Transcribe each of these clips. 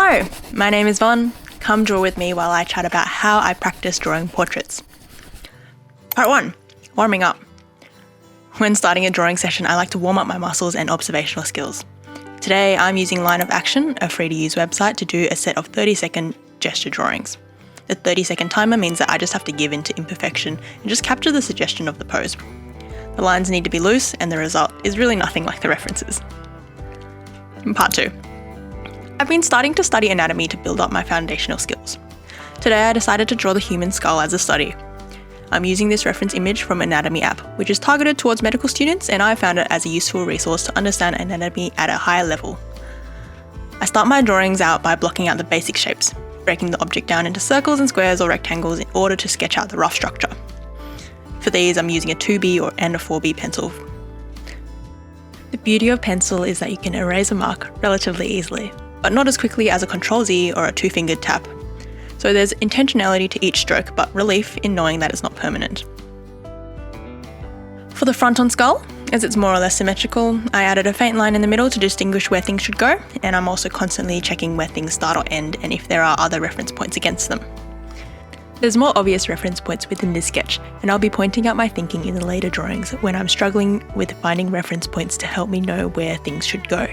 Hello, my name is Von. Come draw with me while I chat about how I practice drawing portraits. Part 1. Warming up. When starting a drawing session, I like to warm up my muscles and observational skills. Today, I'm using Line of Action, a free-to-use website, to do a set of 30-second gesture drawings. The 30-second timer means that I just have to give in to imperfection and just capture the suggestion of the pose. The lines need to be loose, and the result is really nothing like the references. Part 2. I've been starting to study anatomy to build up my foundational skills. Today I decided to draw the human skull as a study. I'm using this reference image from Anatomy app, which is targeted towards medical students, and I found it as a useful resource to understand anatomy at a higher level. I start my drawings out by blocking out the basic shapes, breaking the object down into circles and squares or rectangles in order to sketch out the rough structure. For these, I'm using a 2B and a 4B pencil. The beauty of pencil is that you can erase a mark relatively easily, but not as quickly as a Ctrl-Z or a two-fingered tap. So there's intentionality to each stroke, but relief in knowing that it's not permanent. For the front-on skull, as it's more or less symmetrical, I added a faint line in the middle to distinguish where things should go, and I'm also constantly checking where things start or end and if there are other reference points against them. There's more obvious reference points within this sketch, and I'll be pointing out my thinking in the later drawings when I'm struggling with finding reference points to help me know where things should go.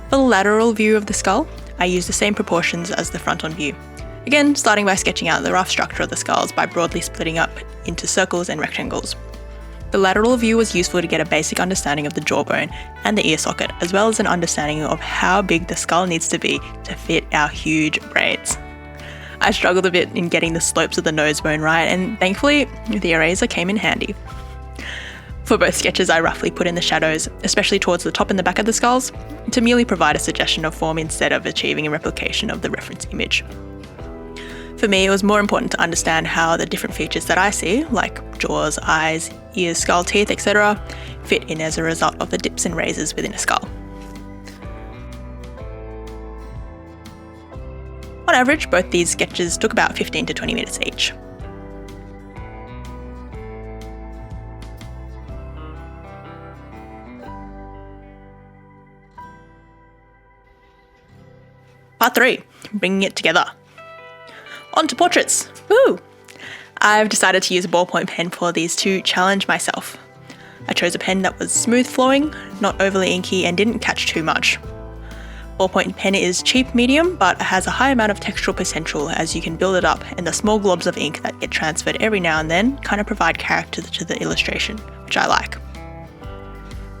For the lateral view of the skull, I use the same proportions as the front-on view. Again, starting by sketching out the rough structure of the skulls by broadly splitting up into circles and rectangles. The lateral view was useful to get a basic understanding of the jawbone and the ear socket, as well as an understanding of how big the skull needs to be to fit our huge braids. I struggled a bit in getting the slopes of the nose bone right, and thankfully, the eraser came in handy. For both sketches, I roughly put in the shadows, especially towards the top and the back of the skulls, to merely provide a suggestion of form instead of achieving a replication of the reference image. For me, it was more important to understand how the different features that I see, like jaws, eyes, ears, skull, teeth, etc., fit in as a result of the dips and raises within a skull. On average, both these sketches took about 15 to 20 minutes each. Part 3. Bringing it together. On to portraits. Woo! I've decided to use a ballpoint pen for these to challenge myself. I chose a pen that was smooth flowing, not overly inky, and didn't catch too much. Ballpoint pen is cheap medium, but has a high amount of textural potential as you can build it up, and the small globs of ink that get transferred every now and then kind of provide character to the illustration, which I like.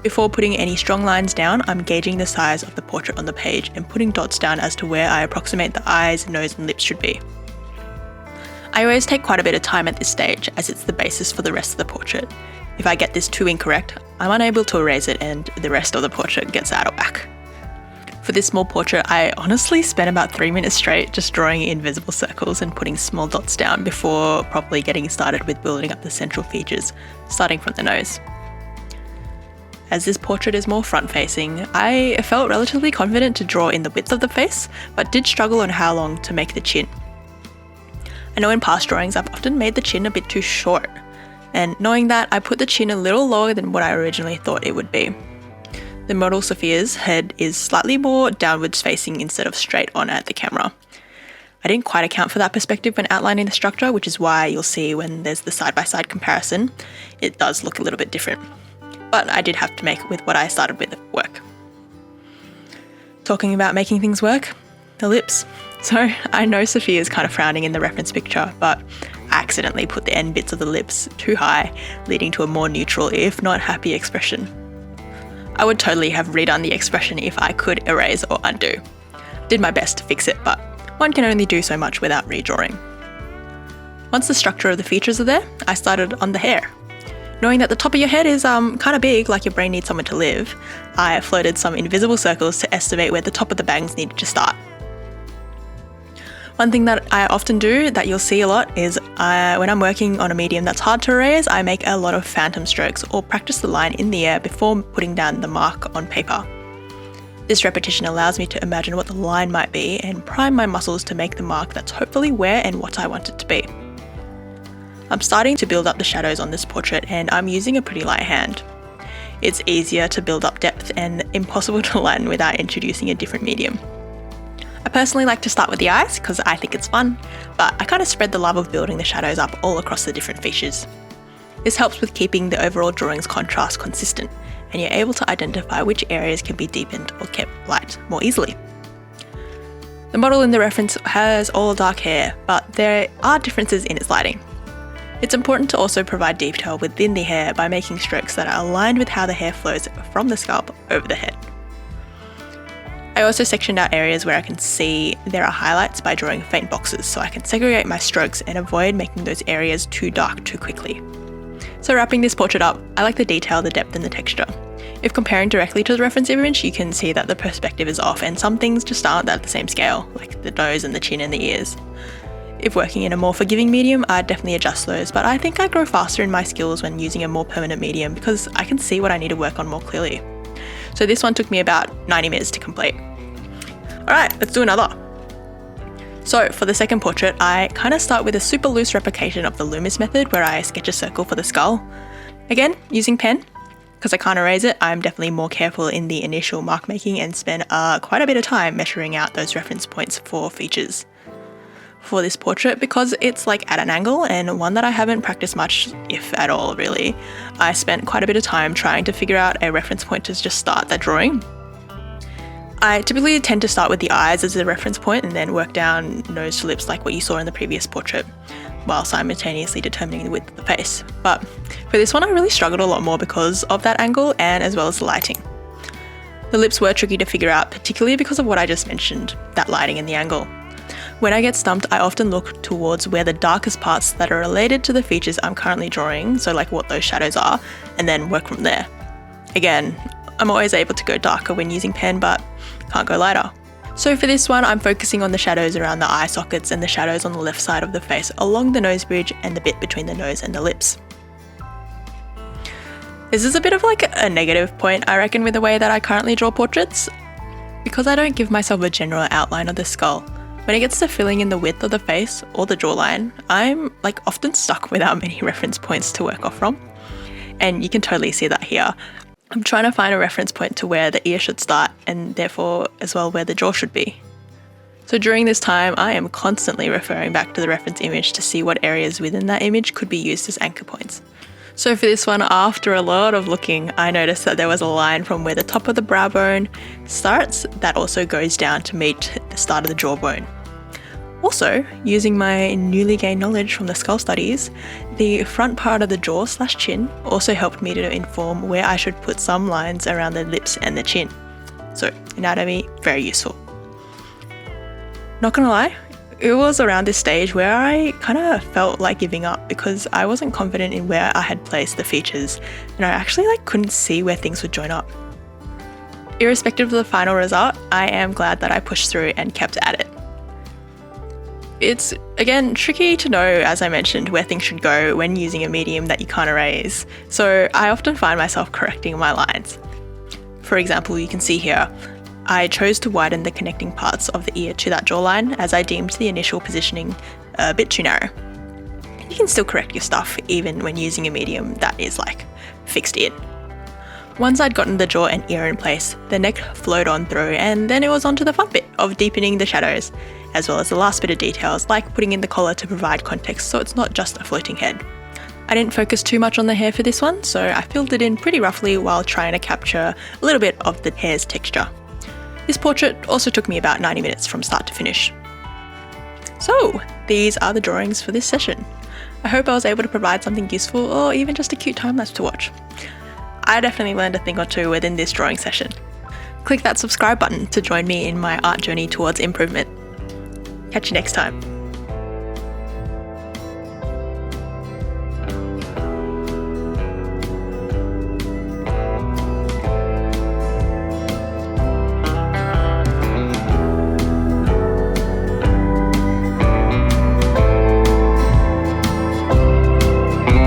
Before putting any strong lines down, I'm gauging the size of the portrait on the page and putting dots down as to where I approximate the eyes, nose and lips should be. I always take quite a bit of time at this stage as it's the basis for the rest of the portrait. If I get this too incorrect, I'm unable to erase it and the rest of the portrait gets out of whack. For this small portrait, I honestly spent about 3 minutes straight just drawing invisible circles and putting small dots down before properly getting started with building up the central features, starting from the nose. As this portrait is more front-facing, I felt relatively confident to draw in the width of the face, but did struggle on how long to make the chin. I know in past drawings I've often made the chin a bit too short, and knowing that, I put the chin a little lower than what I originally thought it would be. The model Sophia's head is slightly more downwards facing instead of straight on at the camera. I didn't quite account for that perspective when outlining the structure, which is why you'll see when there's the side-by-side comparison, it does look a little bit different. But I did have to make with what I started with work. Talking about making things work, the lips. So I know Sophia is kind of frowning in the reference picture, but I accidentally put the end bits of the lips too high, leading to a more neutral, if not happy expression. I would totally have redone the expression if I could erase or undo. Did my best to fix it, but one can only do so much without redrawing. Once the structure of the features are there, I started on the hair. Knowing that the top of your head is kind of big, like your brain needs somewhere to live, I floated some invisible circles to estimate where the top of the bangs needed to start. One thing that I often do that you'll see a lot is when I'm working on a medium that's hard to erase, I make a lot of phantom strokes or practice the line in the air before putting down the mark on paper. This repetition allows me to imagine what the line might be and prime my muscles to make the mark that's hopefully where and what I want it to be. I'm starting to build up the shadows on this portrait and I'm using a pretty light hand. It's easier to build up depth and impossible to lighten without introducing a different medium. I personally like to start with the eyes because I think it's fun, but I kind of spread the love of building the shadows up all across the different features. This helps with keeping the overall drawing's contrast consistent, and you're able to identify which areas can be deepened or kept light more easily. The model in the reference has all dark hair, but there are differences in its lighting. It's important to also provide detail within the hair by making strokes that are aligned with how the hair flows from the scalp over the head. I also sectioned out areas where I can see there are highlights by drawing faint boxes, so I can segregate my strokes and avoid making those areas too dark too quickly. So wrapping this portrait up, I like the detail, the depth and the texture. If comparing directly to the reference image, you can see that the perspective is off and some things just aren't at the same scale, like the nose and the chin and the ears. If working in a more forgiving medium, I'd definitely adjust those, but I think I grow faster in my skills when using a more permanent medium because I can see what I need to work on more clearly. So this one took me about 90 minutes to complete. Alright, let's do another. So for the second portrait, I kind of start with a super loose replication of the Loomis method where I sketch a circle for the skull. Again, using pen. Because I can't erase it, I'm definitely more careful in the initial mark making and spend quite a bit of time measuring out those reference points for features. For this portrait, because it's like at an angle and one that I haven't practiced much, if at all really, I spent quite a bit of time trying to figure out a reference point to just start that drawing. I typically tend to start with the eyes as a reference point and then work down nose to lips like what you saw in the previous portrait, while simultaneously determining the width of the face. But for this one I really struggled a lot more because of that angle and as well as the lighting. The lips were tricky to figure out, particularly because of what I just mentioned, that lighting and the angle. When I get stumped, I often look towards where the darkest parts that are related to the features I'm currently drawing, so like what those shadows are, and then work from there. Again, I'm always able to go darker when using pen, but can't go lighter. So for this one, I'm focusing on the shadows around the eye sockets and the shadows on the left side of the face along the nose bridge and the bit between the nose and the lips. This is a bit of like a negative point, I reckon, with the way that I currently draw portraits. Because I don't give myself a general outline of the skull, when it gets to filling in the width of the face or the jawline, I'm like often stuck without many reference points to work off from. And you can totally see that here. I'm trying to find a reference point to where the ear should start and therefore as well where the jaw should be. So during this time, I am constantly referring back to the reference image to see what areas within that image could be used as anchor points. So for this one, after a lot of looking, I noticed that there was a line from where the top of the brow bone starts that also goes down to meet the start of the jawbone. Also, using my newly gained knowledge from the skull studies, the front part of the jaw/chin also helped me to inform where I should put some lines around the lips and the chin. So, anatomy, very useful. Not gonna lie, it was around this stage where I kind of felt like giving up because I wasn't confident in where I had placed the features and I actually couldn't see where things would join up. Irrespective of the final result, I am glad that I pushed through and kept at it. It's, again, tricky to know, as I mentioned, where things should go when using a medium that you can't erase, so I often find myself correcting my lines. For example, you can see here, I chose to widen the connecting parts of the ear to that jawline as I deemed the initial positioning a bit too narrow. You can still correct your stuff even when using a medium that is fixed in. Once I'd gotten the jaw and ear in place, the neck flowed on through and then it was on to the fun bit of deepening the shadows, as well as the last bit of details like putting in the collar to provide context so it's not just a floating head. I didn't focus too much on the hair for this one, so I filled it in pretty roughly while trying to capture a little bit of the hair's texture. This portrait also took me about 90 minutes from start to finish. So, these are the drawings for this session. I hope I was able to provide something useful or even just a cute time-lapse to watch. I definitely learned a thing or two within this drawing session. Click that subscribe button to join me in my art journey towards improvement. Catch you next time.